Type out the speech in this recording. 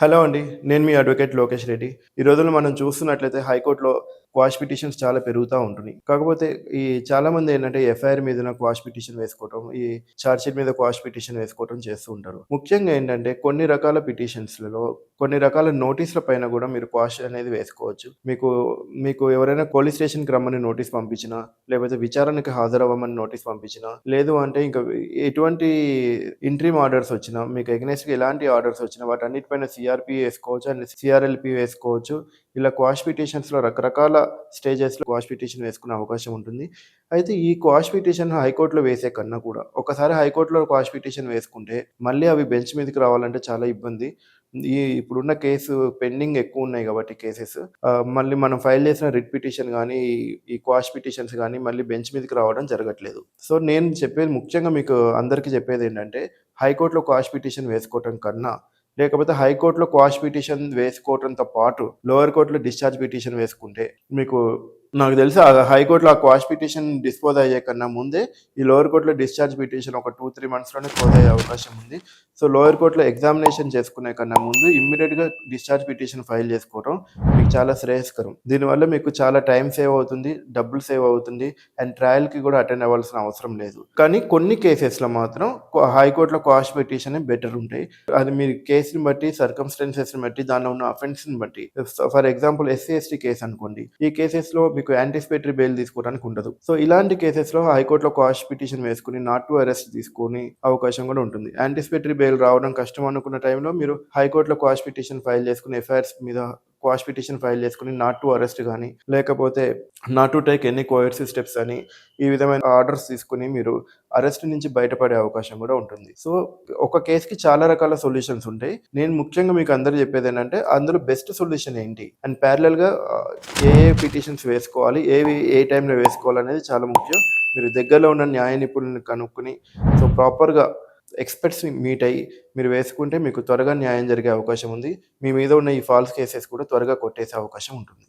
Hello అండి. నేను మీ advocate Lokesh Reddy. ఈ రోజుల్లో మనం చూస్తున్నట్లయితే హైకోర్ట్‌లో క్వాష్ పిటిషన్స్ చాలా పెరుగుతా ఉంటున్నాయి. కాకపోతే ఈ చాలామంది ఏంటంటే ఎఫ్ఐఆర్ మీదన క్వాష్ పిటిషన్ వేసుకోవటం, ఈ చార్జ్ షీట్ మీద క్వాష్ పిటిషన్ వేసుకోవటం చేస్తూ ఉంటారు. ముఖ్యంగా ఏంటంటే కొన్ని రకాల పిటిషన్స్‌లలో కొన్ని రకాల నోటీసుల పైన గూడా మీరు క్వాష్ అనేది వేసుకోవచ్చు. మీకు మీకు ఎవరైనా పోలీస్ స్టేషన్‌కి రమ్మని నోటీస్ పంపించినా, లేకపోతే విచారణకి హాజరవ్వమని నోటీస్ పంపించినా, లేదు అంటే ఇంకా ఎటువంటి ఇంట్రిమ్ ఆర్డర్స్ వచ్చినా, మీకు ఎగనెస్ట్‌గా ఎలాంటి ఆర్డర్స్ వచ్చినా వాటన్నిటిపైన సీఆర్‌పీ వేసుకోవచ్చు అండ్ సీఆర్ఎల్‌పీ వేసుకోవచ్చు. ఇలా క్వాష్ పిటిషన్స్‌లో రకరకాల స్టేజెస్‌లో క్వాష్ పిటిషన్ వేసుకునే అవకాశం ఉంటుంది. అయితే ఈ క్వాష్ పిటిషన్ హైకోర్ట్‌లో వేసే కన్నా కూడా ఒకసారి హైకోర్ట్‌లో క్వాష్ పిటిషన్ వేసుకుంటే మళ్ళీ అవి బెంచ్ మీదకి రావాలంటే చాలా ఇబ్బంది. ఇప్పుడున్న కేసు పెండింగ్ ఎక్కువున్నాయి కాబట్టి కేసెస్ మళ్ళీ మనం ఫైల్ చేసిన రిట్ పిటిషన్ గానీ, ఈ క్వాష్ పిటిషన్స్ గానీ మళ్ళీ బెంచ్ మీదకి రావడం జరగట్లేదు. సో, నేను చెప్పేది ముఖ్యంగా మీకు అందరికీ చెప్పేదేంటంటే, హైకోర్ట్‌లో క్వాష్ పిటిషన్ వేసుకోవటం కన్నా, లేకపోతే హైకోర్ట్‌లో క్వాష్ పిటిషన్ వేసుకోవటంతో పాటు లోయర్ కోర్ట్‌లో డిశ్చార్జ్ పిటిషన్ వేసుకుంటే మీకు నాకు తెలిసి హైకోర్ట్‌లో ఆ క్వాష్ పిటిషన్ డిస్పోజ్ అయ్యే కన్నా ముందే ఈ లోయర్ కోర్ట్‌లో డిశ్చార్జ్ పిటిషన్ ఒక 2, 3 మంత్స్‌లోనే క్లోజ్ అయ్యే అవకాశం ఉంది. సో, లోయర్ కోర్ట్‌లో ఎగ్జామినేషన్ చేసుకునే కన్నా ముందు ఇమ్మీడియేట్‌గా డిశ్చార్జ్ పిటిషన్ ఫైల్ చేసుకోవడం మీకు చాలా శ్రేయస్కరం. దీనివల్ల మీకు చాలా టైం సేవ్ అవుతుంది, డబ్బులు సేవ్ అవుతుంది అండ్ ట్రయల్‌కి కూడా అటెండ్ అవ్వాల్సిన అవసరం లేదు. కానీ కొన్ని కేసెస్‌లో మాత్రం హైకోర్ట్‌లో క్వాష్ పిటిషనే బెటర్ ఉంటాయి. అది మీ కేస్‌ని బట్టి, సర్కమ్‌స్టాన్సెస్‌ని బట్టి, దానిలో ఉన్న అఫెన్స్‌ని బట్టి. For example SC, ST case అనుకోండి. ఈ కేసెస్‌లో మీకు యాంటిసిపేటరీ బెయిల్ తీసుకోవడానికి ఉండదు. సో, ఇలాంటి కేసెస్‌లో హైకోర్ట్‌లో క్వాష్ పిటిషన్ వేసుకొని నాట్ టు అరెస్ట్ తీసుకునే అవకాశం కూడా ఉంటుంది. యాంటిసిపేటరీ బెయిల్ రావడం కష్టం అనుకున్న టైంలో మీరు హైకోర్ట్‌లో క్వాష్ పిటిషన్ ఫైల్ చేసుకొని ఎఫ్ఐఆర్స్ మీద క్వాష్ పిటిషన్ ఫైల్ చేసుకొని నాట్ టు అరెస్ట్ గానీ, లేకపోతే not to take any coercive steps అని ఈ విధమైన ఆర్డర్స్ తీసుకొని మీరు అరెస్ట్ నుంచి బయటపడే అవకాశం కూడా ఉంటుంది. సో, ఒక కేస్‌కి చాలా రకాల సొల్యూషన్స్ ఉంటాయి. నేను ముఖ్యంగా మీకు అందరికి చెప్పేదేంటంటే అందులో బెస్ట్ సొల్యూషన్ ఏంటి? అండ్ ప్యారలెల్‌గా ఏ పిటిషన్స్ వేసుకోవాలి, ఏవి ఏ టైంలో వేసుకోవాలనేది చాలా ముఖ్యం. మీరు దగ్గరలో ఉన్న న్యాయ నిపుణుల్ని కనుక్కొని సో, ప్రాపర్‌గా ఎక్స్‌పర్ట్స్‌ని మీట్ అయ్యి మీరు వేసుకుంటే మీకు త్వరగా న్యాయం జరిగే అవకాశం ఉంది. మీ మీద ఉన్న ఈ ఫాల్స్ కేసెస్ కూడా త్వరగా కొట్టేసే అవకాశం ఉంటుంది.